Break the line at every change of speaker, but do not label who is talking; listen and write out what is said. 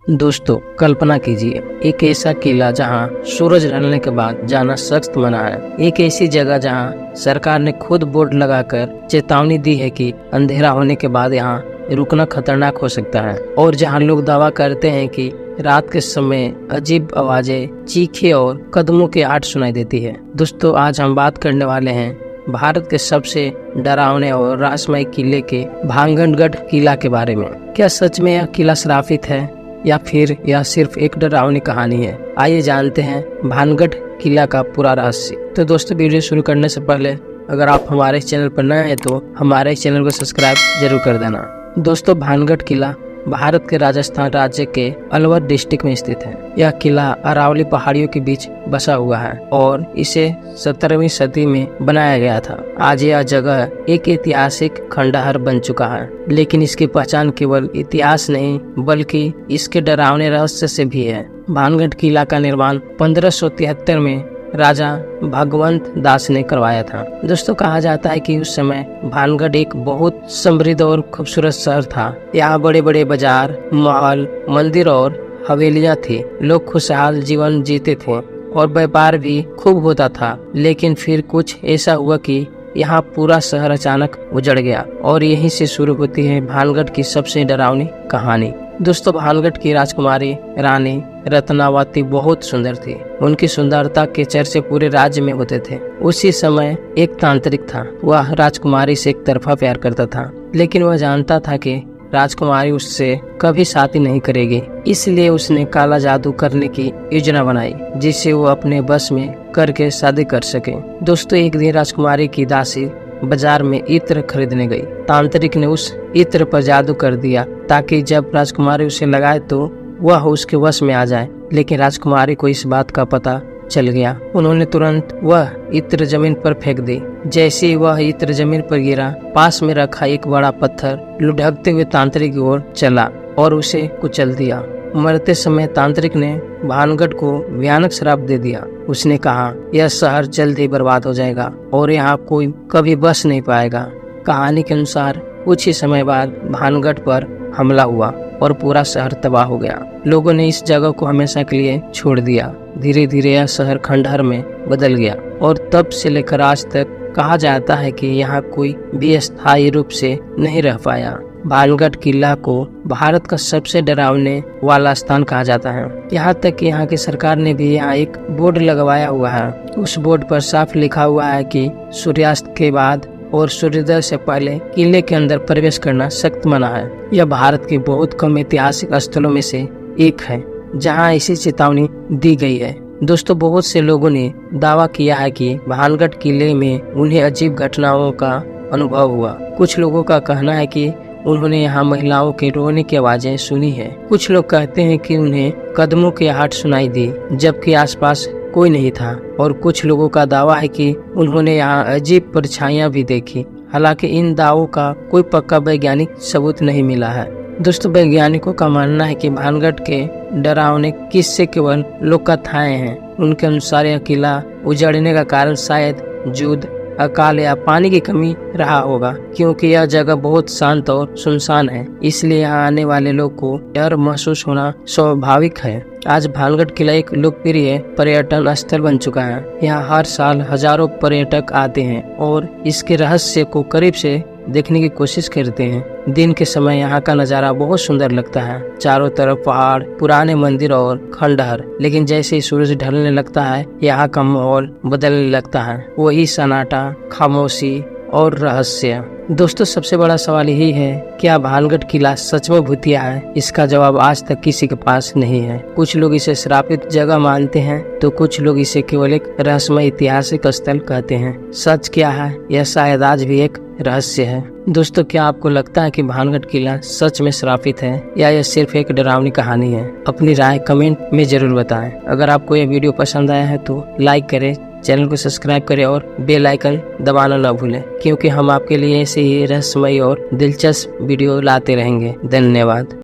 दोस्तों कल्पना कीजिए एक ऐसा किला जहां सूरज ढलने के बाद जाना सख्त मना है। एक ऐसी जगह जहां सरकार ने खुद बोर्ड लगाकर चेतावनी दी है कि अंधेरा होने के बाद यहां रुकना खतरनाक हो सकता है, और जहां लोग दावा करते हैं कि रात के समय अजीब आवाजें, चीखे और कदमों की आहट सुनाई देती है। दोस्तों आज हम बात करने वाले हैं भारत के सबसे डरावने और रहस्यमय किले के भानगढ़ किला के बारे में। क्या सच में यह किला श्रापित है या फिर यह सिर्फ एक डरावनी कहानी है? आइए जानते हैं भानगढ़ किला का पूरा रहस्य। तो दोस्तों वीडियो शुरू करने से पहले अगर आप हमारे चैनल पर नए हैं तो हमारे चैनल को सब्सक्राइब जरूर कर देना। दोस्तों भानगढ़ किला भारत के राजस्थान राज्य के अलवर डिस्ट्रिक्ट में स्थित है। यह किला अरावली पहाड़ियों के बीच बसा हुआ है और इसे 17वीं सदी में बनाया गया था। आज यह जगह एक ऐतिहासिक खंडहर बन चुका है, लेकिन इसकी पहचान केवल इतिहास नहीं बल्कि इसके डरावने रहस्य से भी है। भानगढ़ किला का निर्माण 1573 में राजा भगवंत दास ने करवाया था। दोस्तों कहा जाता है कि उस समय भानगढ़ एक बहुत समृद्ध और खूबसूरत शहर था। यहाँ बड़े बड़े बाजार, महल, मंदिर और हवेलियाँ थी। लोग खुशहाल जीवन जीते थे और व्यापार भी खूब होता था। लेकिन फिर कुछ ऐसा हुआ कि यहाँ पूरा शहर अचानक उजड़ गया, और यहीं से शुरू होती है भानगढ़ की सबसे डरावनी कहानी। दोस्तों भानगढ़ की राजकुमारी रानी रत्नावती बहुत सुंदर थी। उनकी सुंदरता के चर्चे पूरे राज्य में होते थे। उसी समय एक तांत्रिक था। वह राजकुमारी से एक तरफा प्यार करता था, लेकिन वह जानता था कि राजकुमारी उससे कभी शादी नहीं करेगी। इसलिए उसने काला जादू करने की योजना बनाई, जिससे वो अपने बस में करके शादी कर सके। दोस्तों एक दिन राजकुमारी की दासी बाजार में इत्र खरीदने गई। तांत्रिक ने उस इत्र पर जादू कर दिया ताकि जब राजकुमारी उसे लगाए तो वह उसके वश में आ जाए। लेकिन राजकुमारी को इस बात का पता चल गया। उन्होंने तुरंत वह इत्र जमीन पर फेंक दी। जैसे ही वह इत्र जमीन पर गिरा, पास में रखा एक बड़ा पत्थर लुढ़कते हुए तांत्रिक की ओर चला और उसे कुचल दिया। मरते समय तांत्रिक ने भानगढ़ को भयानक श्राप दे दिया। उसने कहा यह शहर जल्द ही बर्बाद हो जाएगा और यहाँ कोई कभी बस नहीं पाएगा। कहानी के अनुसार कुछ ही समय बाद भानगढ़ पर हमला हुआ और पूरा शहर तबाह हो गया। लोगों ने इस जगह को हमेशा के लिए छोड़ दिया। धीरे धीरे यह शहर खंडहर में बदल गया और तब से लेकर आज तक कहा जाता है कि यहाँ कोई भी स्थायी रूप से नहीं रह पाया। भानगढ़ किला को भारत का सबसे डरावने वाला स्थान कहा जाता है। यहाँ तक कि यहाँ की सरकार ने भी यहाँ एक बोर्ड लगवाया हुआ है। उस बोर्ड पर साफ लिखा हुआ है कि सूर्यास्त के बाद और सूर्योदय से पहले किले के अंदर प्रवेश करना सख्त मना है। यह भारत के बहुत कम ऐतिहासिक स्थलों में से एक है जहां ऐसी चेतावनी दी गई है। दोस्तों बहुत से लोगों ने दावा किया है कि भानगढ़ किले में उन्हें अजीब घटनाओं का अनुभव हुआ। कुछ लोगों का कहना है कि उन्होंने यहाँ महिलाओं के रोने की आवाजें सुनी है। कुछ लोग कहते हैं कि उन्हें कदमों की आहट सुनाई दी जबकि आसपास कोई नहीं था, और कुछ लोगों का दावा है कि उन्होंने यहाँ अजीब परछाइयां भी देखी। हालांकि इन दावों का कोई पक्का वैज्ञानिक सबूत नहीं मिला है। दोस्तों वैज्ञानिकों का मानना है कि भानगढ़ के डरावने किस्से केवल लोक कथाएं हैं। उनके अनुसार यह किला उजड़ने का कारण शायद युद्ध, अकाल या पानी की कमी रहा होगा, क्योंकि यह जगह बहुत शांत और सुनसान है। इसलिए यहाँ आने वाले लोग को डर महसूस होना स्वाभाविक है। आज भानगढ़ किला एक लोकप्रिय पर्यटन स्थल बन चुका है। यहाँ हर साल हजारों पर्यटक आते हैं और इसके रहस्य को करीब से देखने की कोशिश करते हैं। दिन के समय यहाँ का नज़ारा बहुत सुंदर लगता है। चारों तरफ पहाड़, पुराने मंदिर और खंडहर। लेकिन जैसे ही सूरज ढलने लगता है यहाँ का माहौल बदलने लगता है। वही सन्नाटा, खामोशी और रहस्य। दोस्तों सबसे बड़ा सवाल यही है, क्या भानगढ़ किला सच में भूतिया है? इसका जवाब आज तक किसी के पास नहीं है। कुछ लोग इसे श्रापित जगह मानते हैं तो कुछ लोग इसे केवल एक रहस्यमय ऐतिहासिक स्थल कहते हैं। सच क्या है यह शायद आज भी एक रहस्य है। दोस्तों क्या आपको लगता है कि भानगढ़ किला सच में श्रापित है या यह सिर्फ एक डरावनी कहानी है? अपनी राय कमेंट में जरूर बताएं। अगर आपको यह वीडियो पसंद आया है तो लाइक करें, चैनल को सब्सक्राइब करें और बेल आइकन दबाना न भूलें, क्योंकि हम आपके लिए ऐसे ही रहस्यमय और दिलचस्प वीडियो लाते रहेंगे। धन्यवाद।